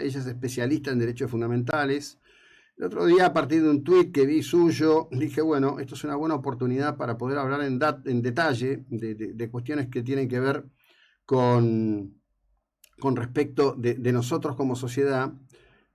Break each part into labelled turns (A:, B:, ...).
A: ella es especialista en derechos fundamentales. El otro día, a partir de un tuit que vi suyo, dije, bueno, esto es una buena oportunidad para poder hablar en detalle de cuestiones que tienen que ver con respecto de nosotros como sociedad.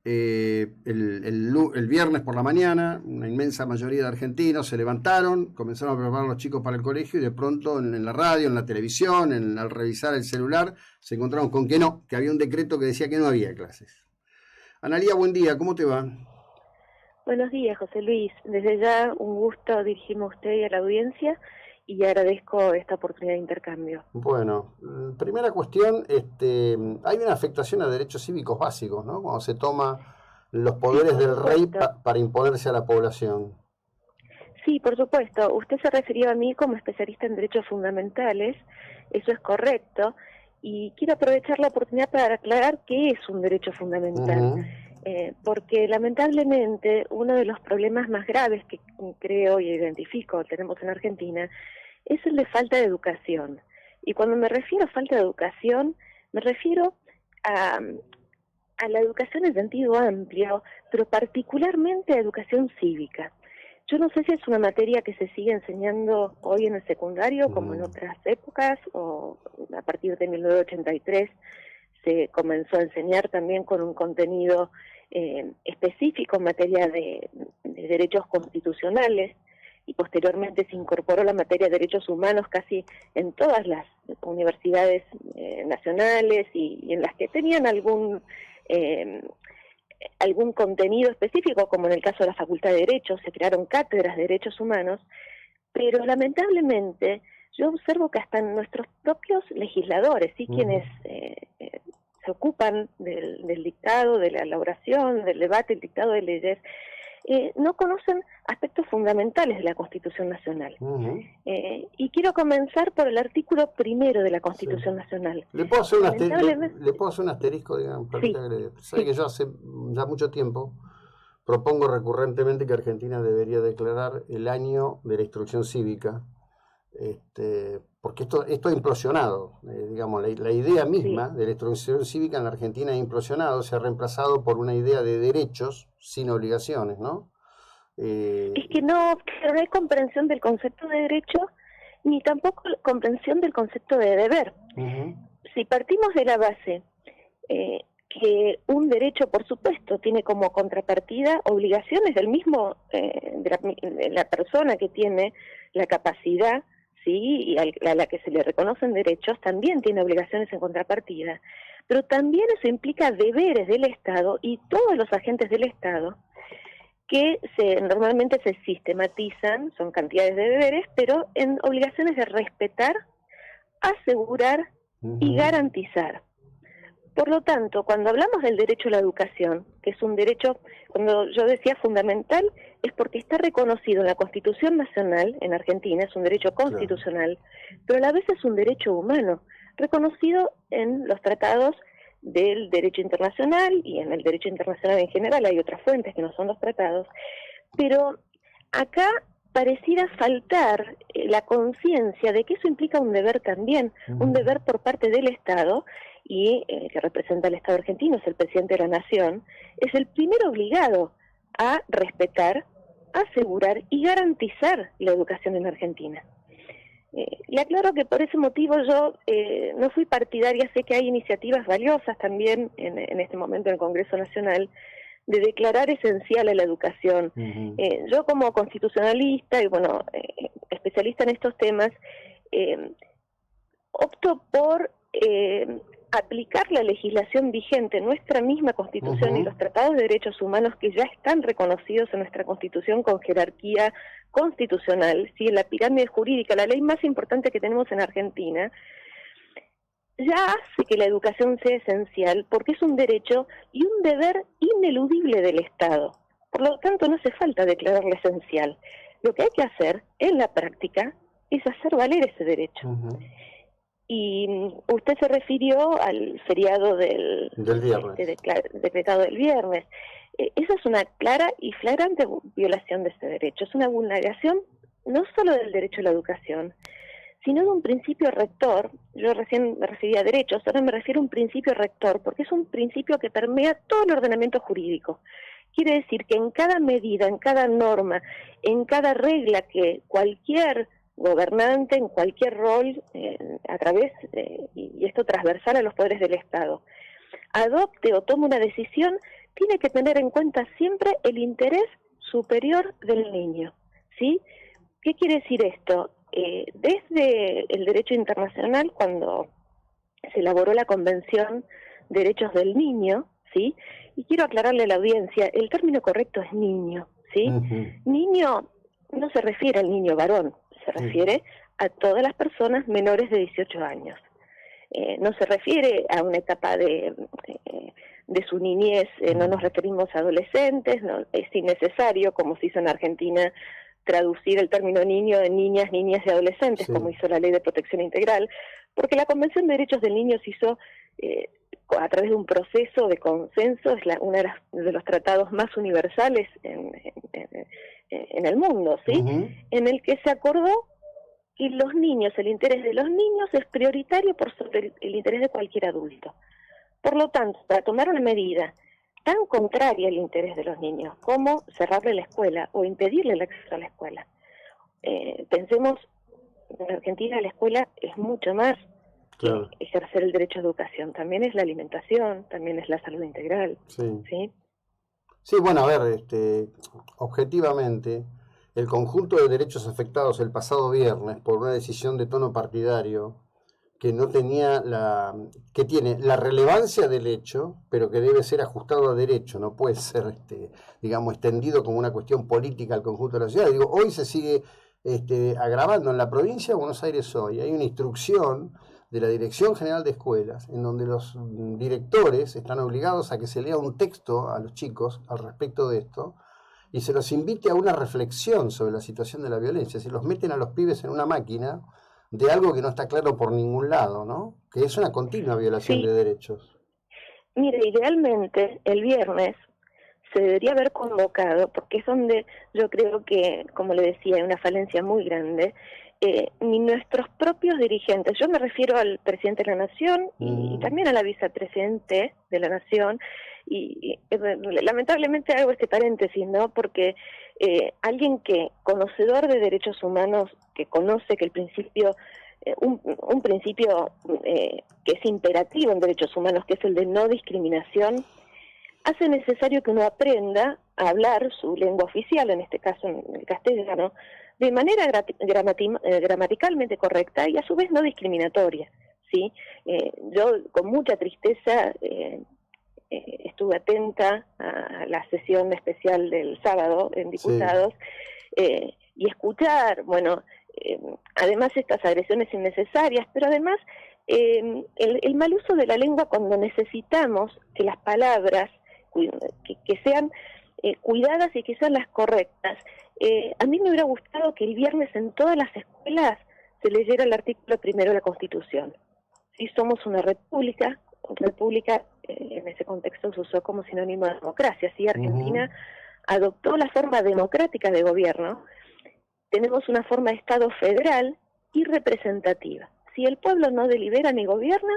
A: El viernes por la mañana, una inmensa mayoría de argentinos se levantaron, comenzaron a preparar a los chicos para el colegio y de pronto en la radio, en la televisión, al revisar el celular, se encontraron con que había un decreto que decía que no había clases. Analía, buen día, ¿cómo te va?
B: Buenos días, José Luis. Desde ya un gusto dirigirme a usted y a la audiencia y agradezco esta oportunidad de intercambio.
A: Bueno, primera cuestión, hay una afectación a derechos cívicos básicos, ¿no? Cuando se toma los poderes del rey para imponerse a la población.
B: Sí, por supuesto. Usted se refirió a mí como especialista en derechos fundamentales, eso es correcto, y quiero aprovechar la oportunidad para aclarar qué es un derecho fundamental. Porque lamentablemente uno de los problemas más graves que creo y identifico tenemos en Argentina es el de falta de educación. Y cuando me refiero a falta de educación, me refiero a la educación en sentido amplio, pero particularmente a educación cívica. Yo no sé si es una materia que se sigue enseñando hoy en el secundario como en otras épocas, o a partir de 1983 se comenzó a enseñar también con un contenido específico en materia de derechos constitucionales, y posteriormente se incorporó la materia de derechos humanos casi en todas las universidades nacionales y en las que tenían algún contenido específico, como en el caso de la Facultad de Derecho, se crearon cátedras de derechos humanos, pero lamentablemente yo observo que hasta nuestros propios legisladores, ¿sí? Quienes se ocupan del dictado, de la elaboración, del debate, el dictado de leyes, no conocen aspectos fundamentales de la Constitución Nacional. Y quiero comenzar por el artículo primero de la Constitución Nacional.
A: ¿Le puedo hacer un asterisco, digamos?
B: Sí.
A: Sabe que yo hace ya mucho tiempo propongo recurrentemente que Argentina debería declarar el año de la instrucción cívica, porque esto ha implosionado, digamos, la idea misma de la instrucción cívica en la Argentina ha implosionado, se ha reemplazado por una idea de derechos sin obligaciones, ¿no?
B: Es que no hay comprensión del concepto de derecho, ni tampoco comprensión del concepto de deber. Si partimos de la base que un derecho, por supuesto, tiene como contrapartida obligaciones del mismo, de la persona que tiene la capacidad, ¿sí? Y a la que se le reconocen derechos, también tiene obligaciones en contrapartida, pero también eso implica deberes del Estado y todos los agentes del Estado que normalmente se sistematizan, son cantidades de deberes, pero en obligaciones de respetar, asegurar y garantizar. Por lo tanto, cuando hablamos del derecho a la educación, que es un derecho, cuando yo decía fundamental, es porque está reconocido en la Constitución Nacional, en Argentina, es un derecho constitucional, pero a la vez es un derecho humano, reconocido en los tratados del derecho internacional, y en el derecho internacional en general hay otras fuentes que no son los tratados, pero acá pareciera faltar la conciencia de que eso implica un deber también, un deber por parte del Estado, y que representa al Estado argentino, es el presidente de la Nación, es el primer obligado a respetar, asegurar y garantizar la educación en Argentina. Le aclaro que por ese motivo yo no fui partidaria, sé que hay iniciativas valiosas también en este momento en el Congreso Nacional de declarar esencial a la educación. Yo como constitucionalista y especialista en estos temas, opto por aplicar la legislación vigente, nuestra misma Constitución y los tratados de derechos humanos que ya están reconocidos en nuestra Constitución con jerarquía constitucional, ¿sí? En la pirámide jurídica, la ley más importante que tenemos en Argentina, ya hace que la educación sea esencial porque es un derecho y un deber ineludible del Estado. Por lo tanto, no hace falta declararla esencial. Lo que hay que hacer en la práctica es hacer valer ese derecho. Y usted se refirió al feriado del viernes. Decretado del viernes. Esa es una clara y flagrante violación de ese derecho. Es una vulneración no solo del derecho a la educación, sino de un principio rector. Yo recién me refería a derechos, ahora me refiero a un principio rector, porque es un principio que permea todo el ordenamiento jurídico. Quiere decir que en cada medida, en cada norma, en cada regla que cualquier gobernante, en cualquier rol, a través, y esto transversal a los poderes del Estado, adopte o tome una decisión, tiene que tener en cuenta siempre el interés superior del niño, ¿sí? ¿Qué quiere decir esto? Desde el derecho internacional, cuando se elaboró la Convención de Derechos del Niño, ¿sí? Y quiero aclararle a la audiencia, el término correcto es niño, ¿sí? Niño no se refiere al niño varón, se refiere a todas las personas menores de 18 años. No se refiere a una etapa de su niñez, no nos referimos a adolescentes, no, es innecesario, como se hizo en Argentina, traducir el término niño en niñas, niñas y adolescentes, como hizo la Ley de Protección Integral, porque la Convención de Derechos del Niño se hizo a través de un proceso de consenso, es uno de los tratados más universales en el mundo, ¿sí? En el que se acordó que los niños, el interés de los niños es prioritario por sobre el interés de cualquier adulto. Por lo tanto, para tomar una medida tan contraria al interés de los niños como cerrarle la escuela o impedirle el acceso a la escuela, pensemos, en Argentina la escuela es mucho más que ejercer el derecho a educación, también es la alimentación, también es la salud integral.
A: Sí, bueno, a ver, objetivamente, el conjunto de derechos afectados el pasado viernes por una decisión de tono partidario que no tenía que tiene la relevancia del hecho, pero que debe ser ajustado a derecho, no puede ser, digamos, extendido como una cuestión política al conjunto de la ciudad. Digo, hoy se sigue agravando en la provincia de Buenos Aires hoy. Hay una instrucción de la Dirección General de Escuelas, en donde los directores están obligados a que se lea un texto a los chicos al respecto de esto, y se los invite a una reflexión sobre la situación de la violencia. Si los meten a los pibes en una máquina de algo que no está claro por ningún lado, ¿no? Que es una continua violación de derechos.
B: Mire, idealmente el viernes se debería haber convocado, porque es donde yo creo que, como le decía, hay una falencia muy grande, ni nuestros propios dirigentes, yo me refiero al presidente de la Nación y también a la vicepresidente de la Nación, y lamentablemente hago este paréntesis, ¿no? Porque alguien que, conocedor de derechos humanos, que conoce que el principio, un principio que es imperativo en derechos humanos, que es el de no discriminación, hace necesario que uno aprenda a hablar su lengua oficial, en este caso en el castellano, de manera gramaticalmente correcta y a su vez no discriminatoria, ¿sí? Yo con mucha tristeza estuve atenta a la sesión especial del sábado en Diputados, y escuchar, bueno, además estas agresiones innecesarias, pero además el mal uso de la lengua cuando necesitamos que las palabras que sean cuidadas y que sean las correctas. A mí me hubiera gustado que el viernes en todas las escuelas se leyera el artículo 1 de la Constitución. Si somos una república en ese contexto se usó como sinónimo de democracia. Si Argentina adoptó la forma democrática de gobierno, tenemos una forma de Estado federal y representativa. Si el pueblo no delibera ni gobierna,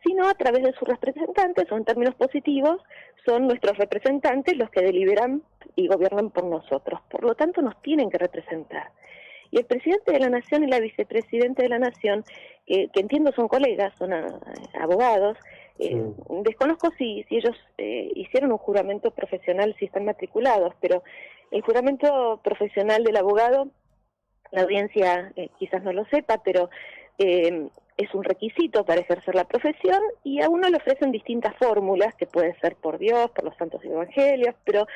B: sino a través de sus representantes, o en términos positivos, son nuestros representantes los que deliberan y gobiernan por nosotros. Por lo tanto, nos tienen que representar. Y el presidente de la Nación y la vicepresidenta de la Nación, que entiendo son colegas, son abogados, desconozco si ellos hicieron un juramento profesional, si están matriculados, pero el juramento profesional del abogado, la audiencia quizás no lo sepa, pero es un requisito para ejercer la profesión, y a uno le ofrecen distintas fórmulas, que puede ser por Dios, por los santos evangelios, pero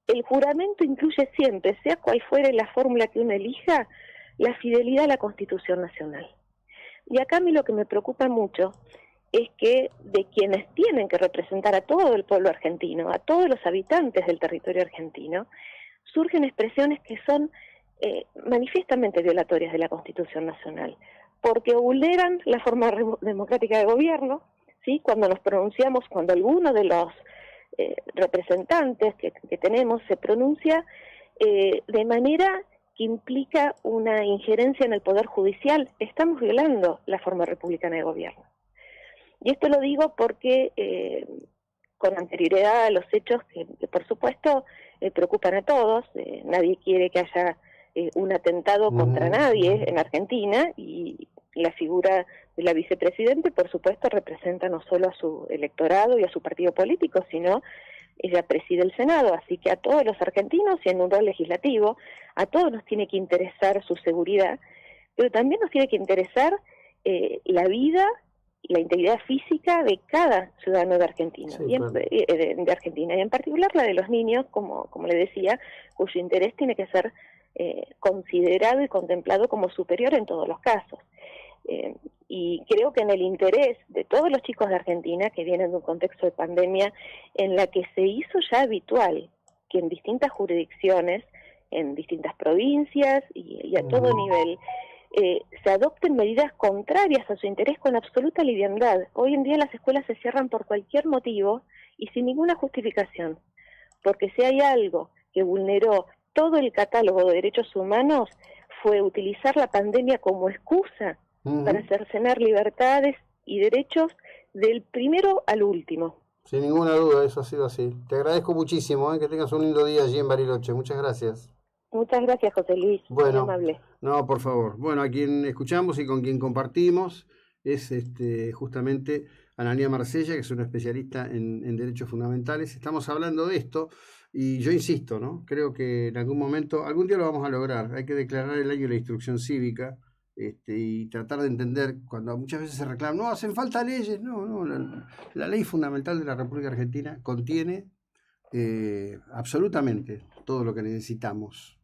B: el juramento incluye siempre, sea cual fuere la fórmula que uno elija, la fidelidad a la Constitución Nacional. Y acá a mí lo que me preocupa mucho es que de quienes tienen que representar a todo el pueblo argentino, a todos los habitantes del territorio argentino, surgen expresiones que son manifiestamente violatorias de la Constitución Nacional, porque vulneran la forma democrática de gobierno, ¿sí? Cuando nos pronunciamos, cuando alguno de los representantes que tenemos se pronuncia de manera que implica una injerencia en el Poder Judicial, estamos violando la forma republicana de gobierno. Y esto lo digo porque con anterioridad a los hechos que por supuesto preocupan a todos, nadie quiere que haya un atentado contra nadie en Argentina, y la figura de la vicepresidente por supuesto representa no solo a su electorado y a su partido político, sino ella preside el Senado, así que a todos los argentinos, y en un rol legislativo, a todos nos tiene que interesar su seguridad, pero también nos tiene que interesar la vida y la integridad física de cada ciudadano de Argentina,
A: sí,
B: de Argentina, y en particular la de los niños, como le decía, cuyo interés tiene que ser considerado y contemplado como superior en todos los casos. Y creo que en el interés de todos los chicos de Argentina que vienen de un contexto de pandemia en la que se hizo ya habitual que en distintas jurisdicciones, en distintas provincias y a todo nivel, se adopten medidas contrarias a su interés con absoluta liviandad. Hoy en día las escuelas se cierran por cualquier motivo y sin ninguna justificación, porque si hay algo que vulneró todo el catálogo de derechos humanos fue utilizar la pandemia como excusa para cercenar libertades y derechos del primero al último.
A: Sin ninguna duda, eso ha sido así. Te agradezco muchísimo, que tengas un lindo día allí en Bariloche. Muchas gracias.
B: Muchas gracias, José Luis.
A: Bueno,
B: muy amable.
A: No, por favor. Bueno, a quien escuchamos y con quien compartimos es justamente Analía Marsella, que es una especialista en derechos fundamentales. Estamos hablando de esto y yo insisto, ¿no? Creo que en algún momento, algún día lo vamos a lograr. Hay que declarar el año de la instrucción cívica. Y tratar de entender, cuando muchas veces se reclama, no, hacen falta leyes, no, la ley fundamental de la República Argentina contiene absolutamente todo lo que necesitamos